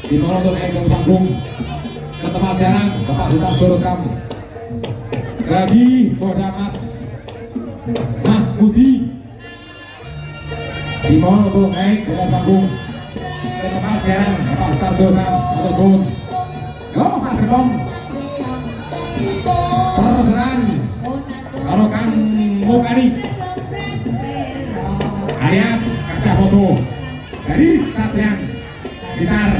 di mana untuk Engkong Panggung ke tempat jarang Bapak Sutarjo Rekam bagi Kodamas Mahmudi di mana untuk Engkong Panggung ke tempat jarang Bapak Sutarjo Rekam atau Gun yo Mas Rekam perseran kalau Kang Mukani alias kaca foto dari Satrian gitar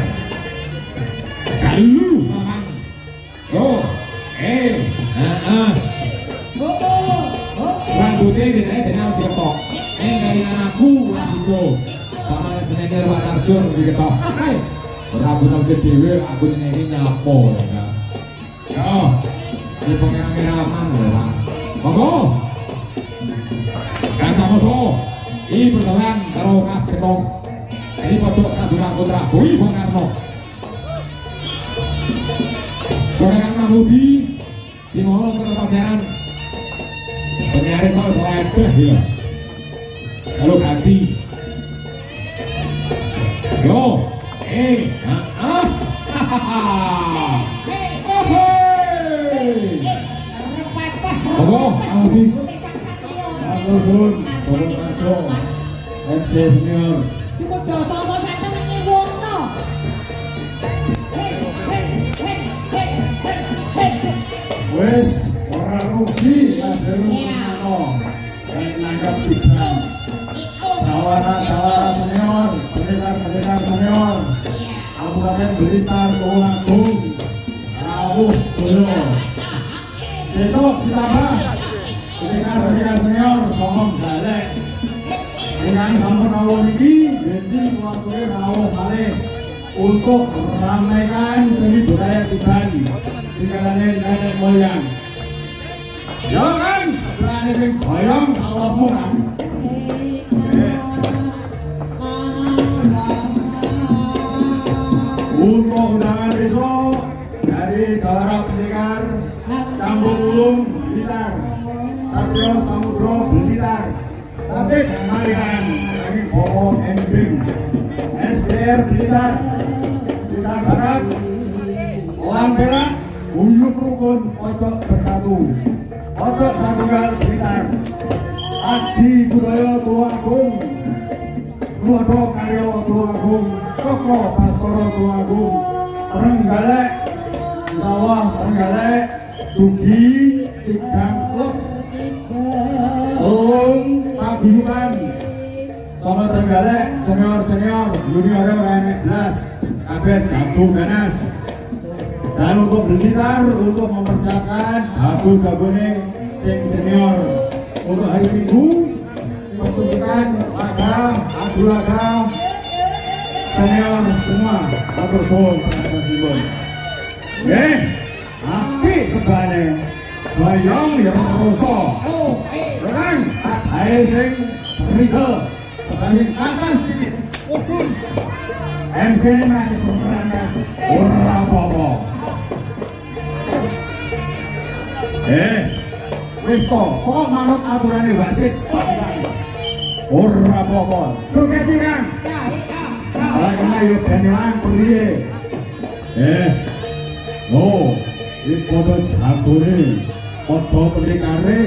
Galuh Mamang go rambutnya bedanya jenal diketok dari anakku langsung sama senengnya Pak Tarjo diketok rambutnya gede dewe aku ini nyapo yo ini pengen-pengen ya monggo kaca foto ini persoalan karo Mas Ketong ini pojok Sadunang Putra Bui Bung Karno Gorengan Mahmudi di mohon ke pasaran penyarin mau selain ya lalu ganti yo Mahmudi Sun Bung Karno MC Senior wes orang rugi laseru menano dan nanggap ikan sawara senior pendekar senior Kabupaten Blitar Tulungagung Rawuh Dulu besok ditambah pendekar senior Songong Galek dengan sampun rawuh ini jadi waktunya rawuh malih untuk meramaikan seni budaya Tiban di kalangan nenek moyang. Ya kan, sebelah ini boyong salahmu kan. Untuk undangan besok dari Jawara Pendekar Kampung Ulung Blitar, Satrio Samudro Blitar, tapi kemarikan dari Bobo Embing, SDR Blitar, Blitar Barat, Lamperak. Uyup rukun pojok bersatu pojok satunggal Blitar Aji Budaya Tulungagung Nuwada Karya Tulungagung Koko Baskara Tulungagung Trenggalek Sawah Trenggalek Dugi Tigang Klub Tulung Paguyuban Sono Trenggalek senior junior enek blas kabeh gabung ganas. Dan untuk Blitar untuk mempersiapkan jago-jagone sing senior untuk hari Minggu pertunjukan laga adu laga senior semua atur suwun panjenengan. Nggih, apik sebane bayong yang kroso. Terang ae sing rigel sebagai atas tipis. Udus. MC masih sempurna ora apa-apa. Wis to, kok manut aturane wasit. Ora apa-apa. Sugeti Kang. Ala kena yo beneran priye. Iki padha jagone, padha pendekare,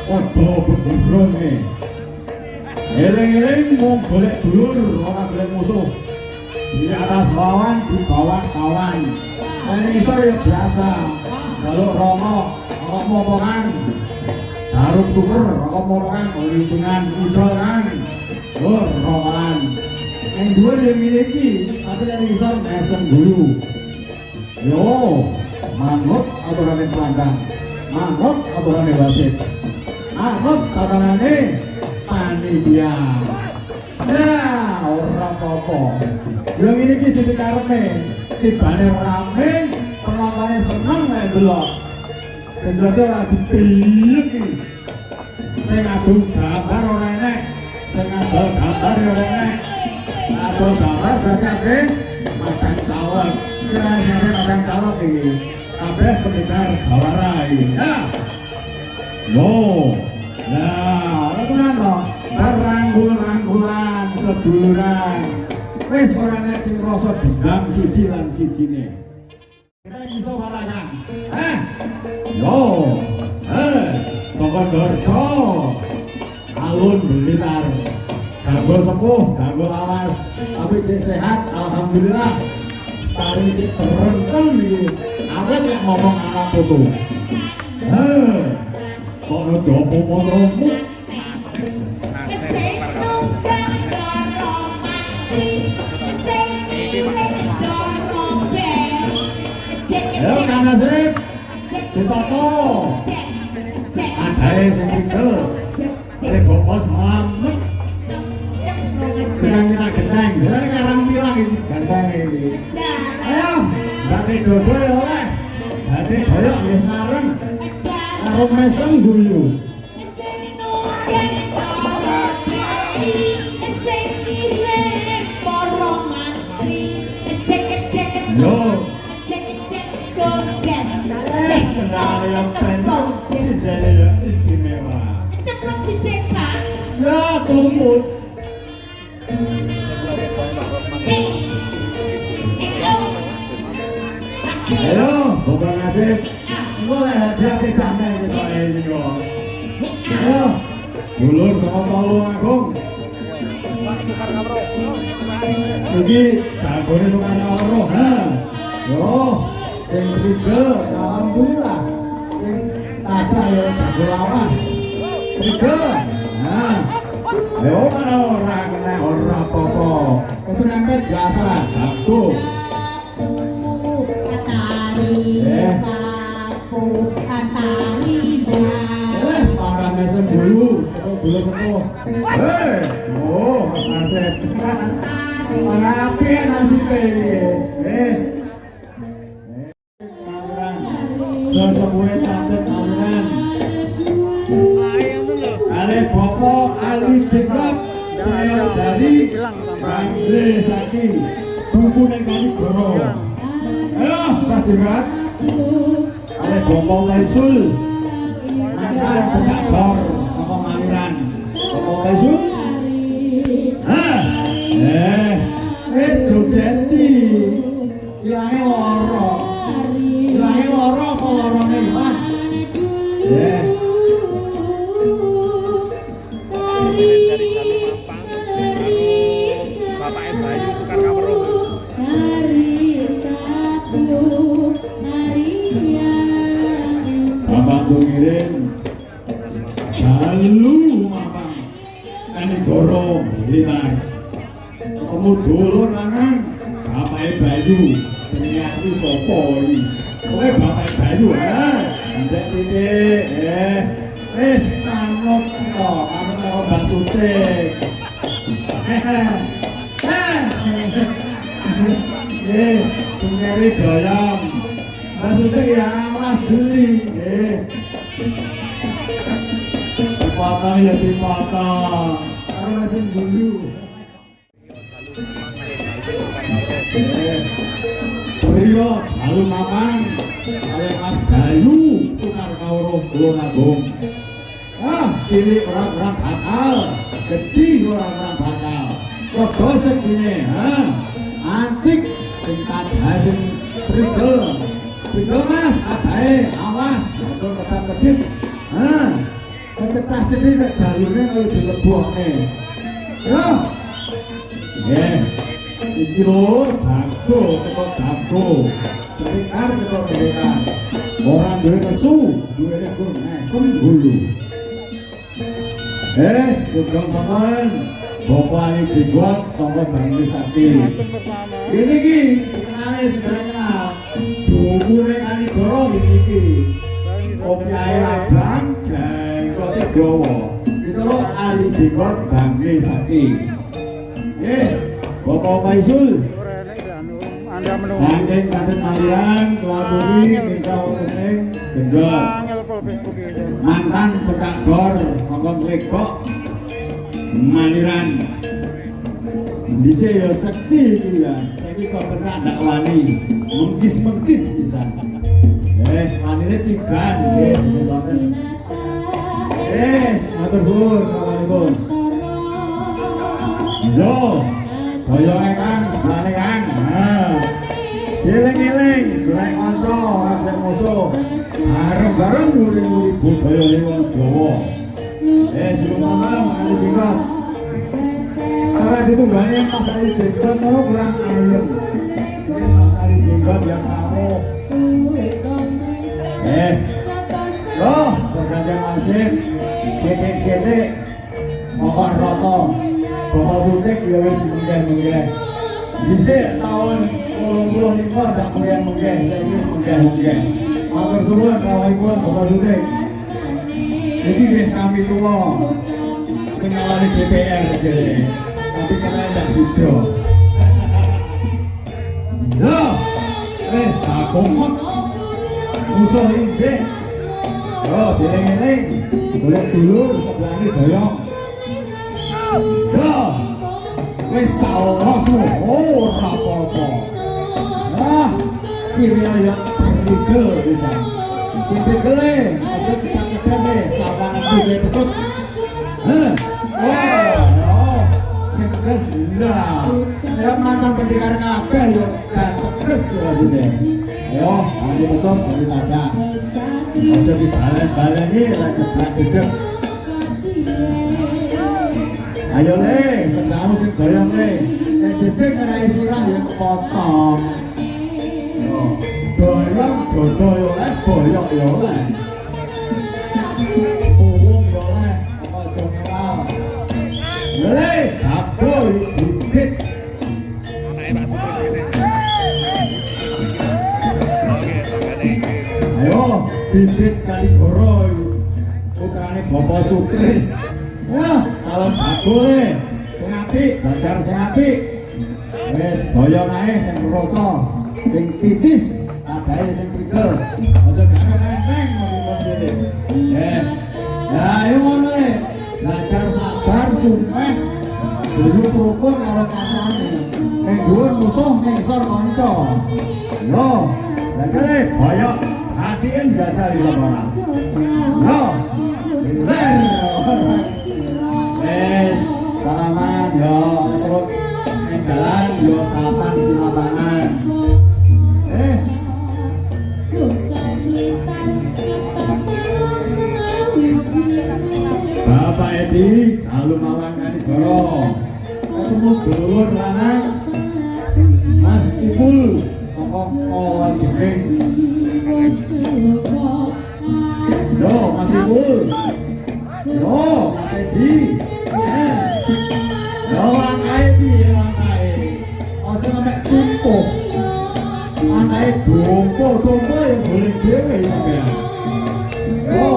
padha bebrone. Eling-eling mung golek dulur, ora golek musuh. Di atas lawan, di bawah kawan. Ini iso ya biasa. Kalau rokok momongan, taruh syukur, rokok momongan, perlindungan, ujol kan, rokokan. Yang dua dia miliki, tapi yang iso mesem dulu. Yo, manut aturan pelanggan, manut aturan wasit, manut tatanan panitia. Nah, orang apa-apa. Yang miliki sisi karepne, tibane rame. Penontonnya seneng kayak dulu gendotnya ora dipilih iki sing ngadu gambar ora enek sing ngadu gambar ora enek ngadu gambar berarti makan cawet kira-kira makan cawet iki kabeh pendekar jawara iki nah ora tenan to rangkul-rangkulan seduluran Wis ora nek sing rasa dendam siji lan sijine. Kita iso warangan. Yo. Saka Dorjo. Alun Blitar. Jago sepuh, jago lawas, tapi cek sehat, alhamdulillah. Tari cek terenteng iki. Awet nek ngomong anak putu. Kok no jopo motormu? Ayo Kang Nasib, ditoto. Adae sing tinggal. Lek bos selamat. Jangan gendang, jangan karang bilang iki gendang iki. Ayo, bate dodo ya oleh. Bate doyok nggih nareng. Karo mesem guyu. Yo. Kenal yang penting, sidale yang istimewa. Ceplok cicek, Pak. Ya, tumut. Ayo, Bapak Nasib. Boleh hadiah kita kita ini kok. Ayo, dulur sama tolong agung. Iki jagone tukang karo, ha. Yo, sing riga alhamdulillah. Sing tata ya jago lawas. Riga. Nah. Ayo ora kena ora apa-apa. Keserempet biasa, jago. Para mesem dulu, dulu sepuh. Oh, nasib. Mana api nasibnya? Sesepuh tantet aliran. Ale Bopo Ali Jenggot, saya dari Bangli Saki, Buku Negani Goro. Ayo, Pak Jenggot. Ale Bopo Waisul, mantan pejabat sama Maniran. Bopo Waisul. Jogeti ilangnya loro apa lorone iman Bapak Bayu tukar kamero Bapak Tungirin Jalu Mapang Kanigoro Blitar ketemu dulur lanang Bapak Bayu jenenge aku sapa iki kowe Bapak Bayu ndek titik wis manut to karo Mbak Sutik Tungeri doyong Mbak Sutik ya awas jeli dipotong ya dipotong karo mesin bulu Rio, lalu Mamang, kalian Mas Bayu, tukar kauro Kulon Agung. Cilik orang-orang bakal, gede orang-orang bakal. Kok segini, antik, singkat hasil prigel. Prigel Mas, awas, kalau ketat kedip. Kecetas jadi jalurnya kalau dilebok nih. Iki lho, jago. Tekar kok tekar. Ora duwe nesu, duwe gur mesem gulu. Sugeng sampean. Bapak Ali Jenggot saka Bangli Saki. Ini iki kenale kenal. Dukure Kanigoro iki. Opiahe abang, jenggote dawa. Itu lho Ali Jenggot Bangli Saki. Bapak Waisul Sangking Kadet Marian Kelaburi Minta Wontening Gendor mantan petakbor Kongkong Legok Maniran Dise ya sekti itu ya saya kok pecah ndak wani mengkis bisa wanine tiban matur suwun Assalamualaikum. Zo Doyone kan sebelane kan. Nah. Eling-eling golek kanca kabeh musuh. Bareng-bareng nguri-nguri budaya wong Jawa. Sebelum kali singkat. Cara ditunggane Mas Ali Jenggot kalau kurang ayem. Ini Mas Ali Jenggot yang kamu. Loh, pergantian wasit. Sidik-sidik. Pokok roto. Bapak Sutik ya wis munggah-munggah. Dhisik tahun 85 tak munggah-munggah, saiki wis munggah-munggah. Matur suwun rawuhipun Bapak Sutik. Jadi deh kami tua menyalani DPR jadi, tapi kena tidak sido. Ya, tak komat musuh ide. Yo, dileng-eleng, boleh dulu sebelah ini doyong. Ya, wes salah semua apa-apa. Nah, kiri ayat berigel bisa. Si berigele, aja kita deh, sawangan juga betul. Seges lah. Ya mantan pendekar kabeh yo gak teges ya sini. Yo, nanti betul dari tanda. Aja dibalen-baleni lagi blak jejeg. Ayo le, sedamu sing goyong le. Jejeg ora isirah ya kepotong. Yo, goyong dodo yo le, boyok yo le. Lele, aboy, bibit. Ayo, bibit kali goroy. Putrane Bapak Sutris. Wah, calon bagore. Sing apik, bajar sing apik. Wes doyong ae sing kroso, sing titis, kabahe sing prigel. Aja ganteng-ganteng mun dene. Lah ayo ngono le. Belajar sabar, sumpah, dulu rukun karo kancane. Ning dhuwur musuh, ning isor kanca. Yo, belajar le, boyok, hatiin belajar iso ora. Yo, bener. Wes, salaman yo, terus ning dalan yo salaman silapanan. Bapak Edi, kalau mawang kali goro, ketemu dulur lanang, Mas Ipul, sokong kawan jengking. Yo, Mas Ipul, yo, Mas Edi, yo langkai piye langkai, ojo sampai tumpuh, langkai dompo yang boleh dewe sampean. Yo.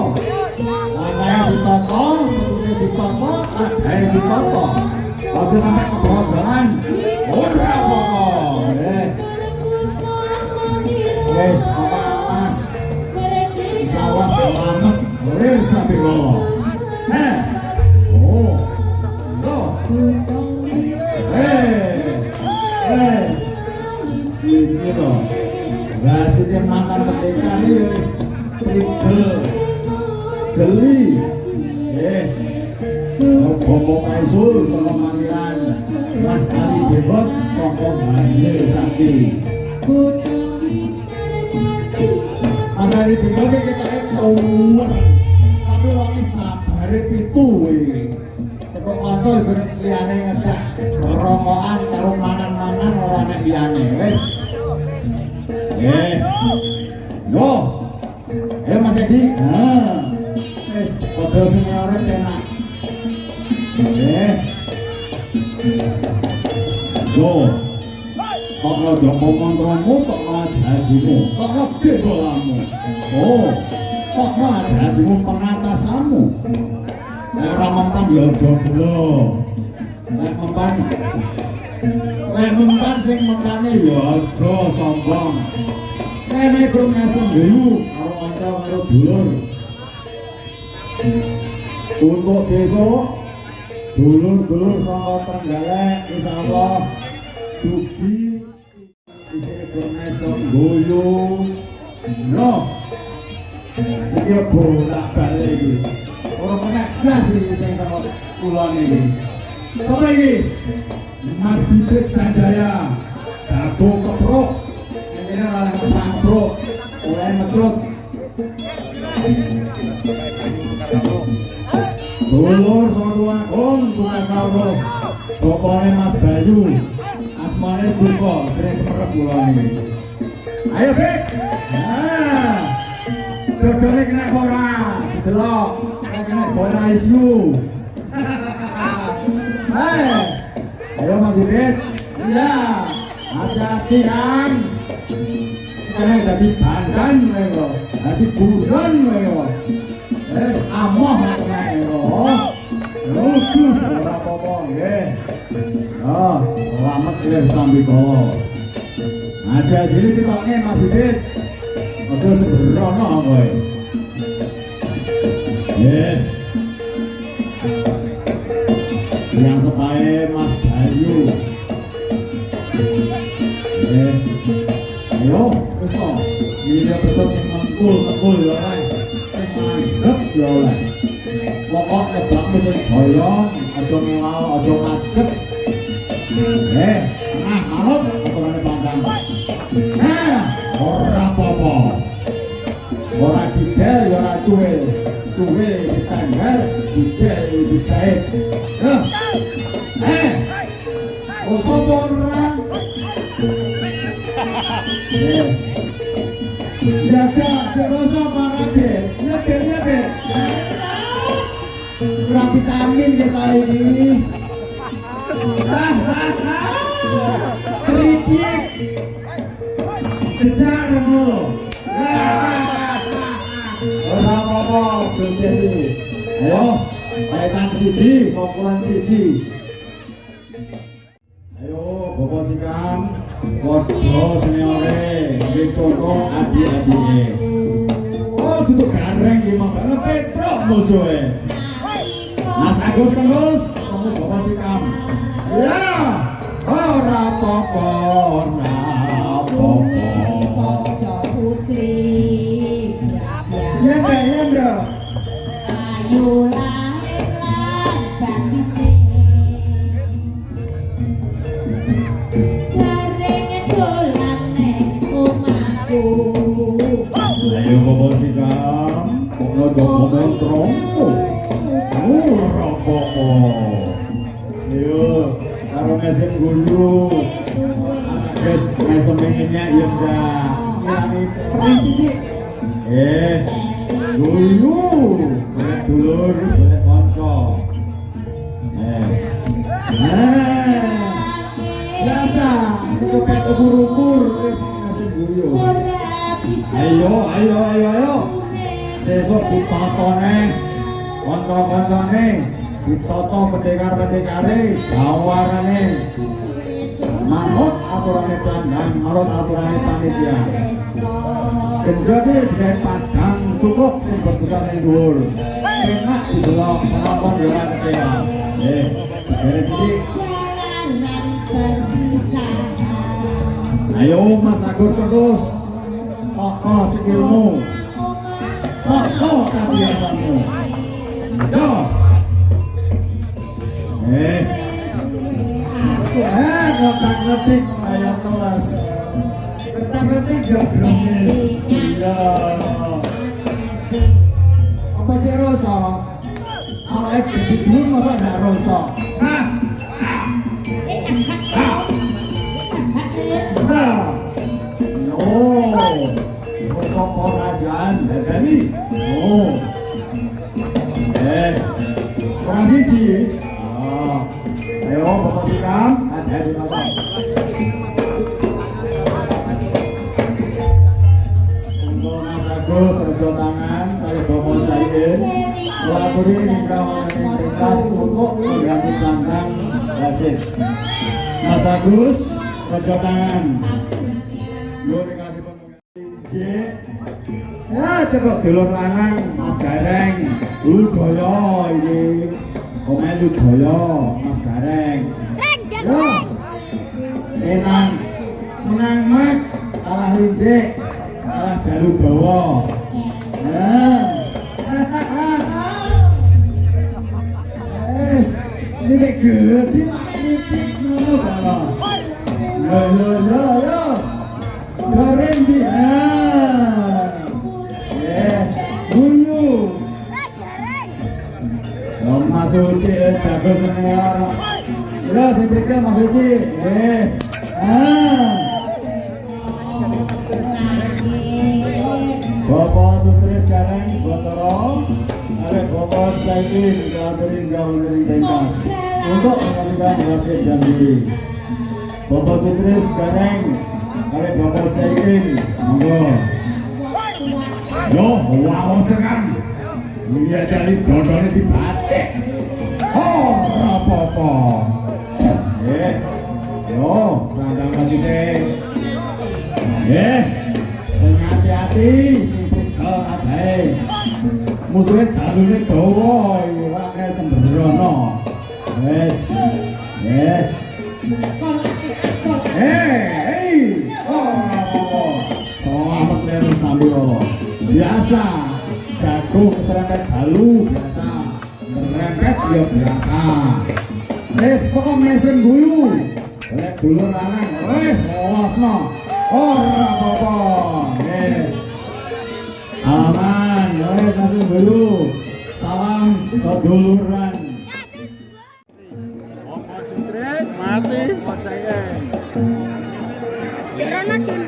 Ada ditoto, tutupnya ditoto, ada yang ditoto. Aja sampai keberojolan. Ora apa-apa. Wes, awas. Insyaallah selamat. Lir sampai kolo. Oh. Loh. Ini loh. Lah sini makan pendekar ini wis prigel. Jeli, Bobo Kaisul sama Mangiran, Mas Ali Jebot, Sokong Bande Sakti. Mas Ali Jebot kita ketauan, tapi wangi sabare pitu. Cepet kanca iku liyane ngejak rokokan karo manan-manan ora nek liyane. Wis. Yo. Mas Edi. Padha senyore tenan. Yo. Kok ora kontromu kok ngajimu. Kok ngerti bolamu. Oh. Kok ngajimu penatasanmu. Nek ora mempan ya aja gelo. Nek mempan sing mempane ya aja sombong. Kene kok ngasih guyu karo kanca karo dulur. Untuk besok dulur-dulur sama Trenggalek insyaallah dugi di sini bernesok goyo no ini bolak balik ini orang kena sih saya sama kulon ini sampai ini Mas Bibit Sanjaya jago keprok ini adalah keprok mulai mecut dulur sotua kon tukang karo bokone Mas Bayu asmane Duko keren semerep bulane ayo Bik nah dodone kena ora didelok kena bola ICU ayo Mas Bibit iya hati-hati kan karena jadi bandan lho jadi buron lho amoh lho lulus ora apa-apa nggih oh selamat lir sambiko aja jadi ditokne Mas Bibit aja sembrono kowe nggih yang sepae Mas Bayu ayo wis kok iki betul sing ngempul ya ora sing mantep ya ora pokok nebak mesin boyong aja ngewal aja macet manut aturane pandang ora apa-apa ora didel ya ora cuwil ditanggal didel dijahit sapa ora jaga terus parade nyebet kurang vitamin kita ini keripik gedang dulu ora apa-apa jadi ayo kaitan siji mokulan siji ayo Bapak Sikam Waduh seniore, ini contoh adik-adiknya. Oh, duduk gareng gimana banget Petro musuhnya. Mas Agus terus, kamu Bapak Sikam. Ya, ora apa-apa, putri. Ya dah. Ayo lahirlah bandite. Ayo Bapak Sikam, kok jopo mentrongku. Ora apa-apa. Ayo, karo mesin guyu. Anak guys, mesin menginnya ya ndak. Ini pergi. Guyu. Boleh dulur, boleh konco. Biasa, copet ubur-ubur wis mesin guyu. Ayo. Sesuk ditotone kanca-kancane, ditoto pendekar-pendekare, jawarane. Manut aturane pandang, manut aturane panitia. Genjone digawe padang cukup sing berbukaan ning dhuwur. Enak didelok penonton yo ora kecewa. Derek iki. Ayo Mas Agus terus. Skillmu kebiasaanmu yo kotak ngetik kayak kelas kotak ngetik ya gratis iya apa cek rosa awalnya gede dulu masa gak rosa sopo kerajaan dari kurang siji ayo Bapak Sikam ada di belakang untuk Mas Agus rejo tangan kali Bapak Said melakoni nikah lintas untuk mengganti pelantang basis Mas Agus rejo tangan yo dikasih ya cepet dulur lanang Mas Gareng Ludaya ini komen Ludaya Mas Gareng yo menang mak kalah linjik kalah jalur dawa ini gede mak ngono kalau. Yo. Keren dia. Bunyu. Mas Uci jago senior. Ya, sing pikir Mas Uci. Bapak Sutris sekarang Botoro, ada Bapak Saikin Katerin Gawandering Pentas untuk menggantikan wasit Jambi. Bapak Sutris sekarang ada Bapak Saikin, monggo. Yo, wow sekarang. Iya jadi dodone di batik. Oh, apa-apa. Yo, kandang wasite. Sing hati-hati, sing bekel adae. Musuhe jalune dawa, ora kaya sembrono. Wes. Oh, selamat meru sambil biasa. Jago keserempet jalu biasa, merempet ya biasa. Pokok mesin guyu. Lek dulur lanang wis lolosno. Ora apa-apa. Aman, wis mesin guyu. Salam seduluran. Bapak Sutris mati sayang. Kirana Jun.